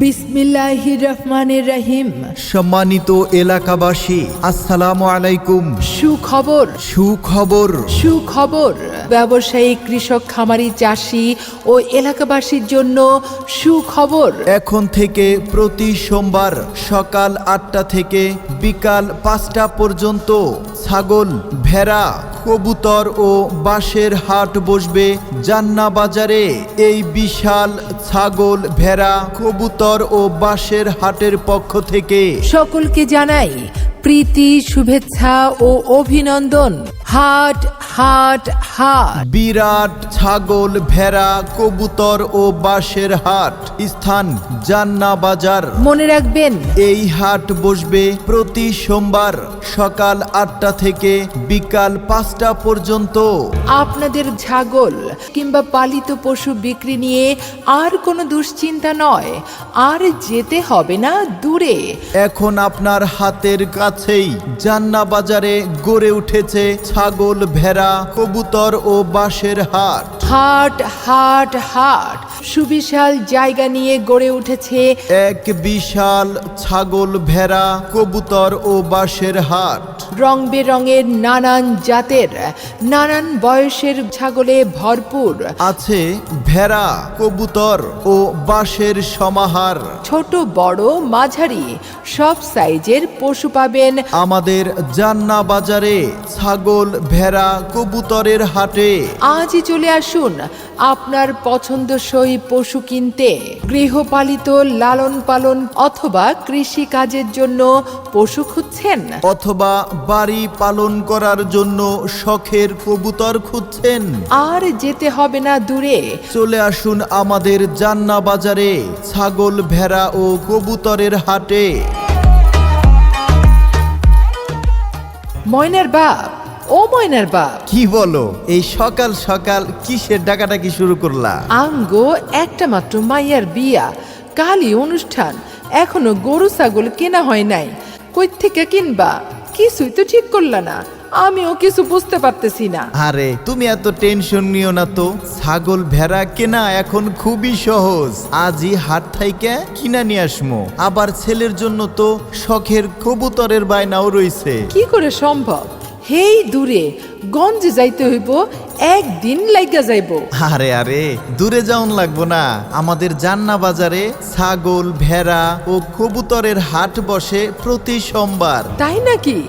বিসমিল্লাহির রহমানির রহিম। সম্মানিত এলাকাবাসী, আসসালামু আলাইকুম। সুখবর। ব্যবসায়ী, কৃষক, খামারি, চাষি ও এলাকাবাসীর জন্য সুখবর। এখন থেকে প্রতি সোমবার সকাল 8টা থেকে বিকাল 5টা পর্যন্ত ছাগল, ভেড়া, কবুতর ও বাঁশের হাট বসবে জান্না বাজারে। এই বিশাল ছাগল, ভেড়া, কবুতর ও বাঁশের হাটের পক্ষ থেকে সকলকে জানাই প্রীতি, শুভেচ্ছা ও অভিনন্দন। হাট হাট হাট। বিরাট ছাগল, ভেড়া, কবুতর ও বাঁশের হাট, স্থান জান্না বাজার। মনে রাখবেন, এই হাট বসবে প্রতি সোমবার সকাল 8টা থেকে বিকাল 5টা পর্যন্ত। আপনাদের ছাগল কিংবা পালিত পশু বিক্রি নিয়ে আর কোনো দুশ্চিন্তা নয়, আর যেতে হবে না দূরে। এখন আপনার হাতের কাছেই জান্না বাজারে গড়ে উঠেছে ছাগল, ভেড়া, কবুতর ও বাঁশের হাট। হাট হাট হাট সুবিশাল জায়গা নিয়ে গড়ে উঠেছে এক বিশাল ছাগল, ভেড়া, কবুতর ও বাঁশের হাট। রং বেরঙের, নানান জাতের, নানান বয়সের ছাগলে ভরপুর। আছে ভেড়া, কবুতর ও বাঁশের সমাহার। ছোট বড় মাঝারি সব সাইজের পশু পাবেন আমাদের জান্না বাজারে ছাগল, ভেড়া, কবুতরের হাটে। আজই চলে আসুন আপনার পছন্দসই পশু কিনতে। গৃহপালিত, লালন পালন অথবা কৃষি কাজের জন্য পশু খুঁজছেন, অথবা বাড়ি পালন করার জন্য শখের কবুতর খুঁজছেন, আর যেতে হবে না দূরে। চলে আসুন আমাদের জান্না বাজারে ছাগল, ভেড়া ও কবুতরের হাটে। ময়নার বাপ, ও ময়নার বাপ, কি বলো, এই সকাল সকাল কিসের ডাকাডাকি শুরু করলা? আঙ্গো একটা মাত্র মাইয়ার বিয়া, কালই অনুষ্ঠান, এখনো গরু ছাগল কেনা হয় নাই। কই থেকে কিনবা? কিছুই তো ঠিক করলা না, আমিও কিছু বুঝতে পারতেছি না। আরে তুমি এত টেনশন নিও না তো, ছাগল, ভেড়া কেনা এখন খুবই সহজ। আজই হাট থাইকে কিনা নিয়ে আসমো। আবার ছেলের জন্য তো শখের কবুতরের বায়নাও রইছে। কি করে সম্ভব? হেই দূরে গঞ্জে যাইতে হইব, একদিন লাইগা যাইব। আরে আরে দূরে যাওন লাগবো না, আমাদের জান্না বাজারে ছাগল, ভেড়া ও কবুতরের হাট বসে প্রতি সোমবার। তাই নাকি?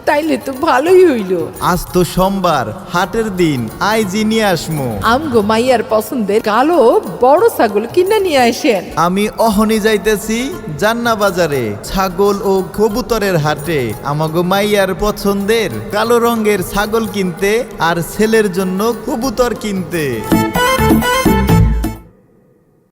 তাইলে তো ভালোই হইল। আজ তো সোমবার, হাটের দিন, আইজি নিয়ে আসমো। আমগো মাইয়ার পছন্দের কালো বড় ছাগল কিনা নিয়ে আসেন। আমি অহনি যাইতেছি জান্না বাজারে ছাগল ও কবুতরের হাটে আমাগো মাইয়ার পছন্দের কালো রঙের ছাগল কিনতে আর ছেলের জন্য কবুতর কিনতে।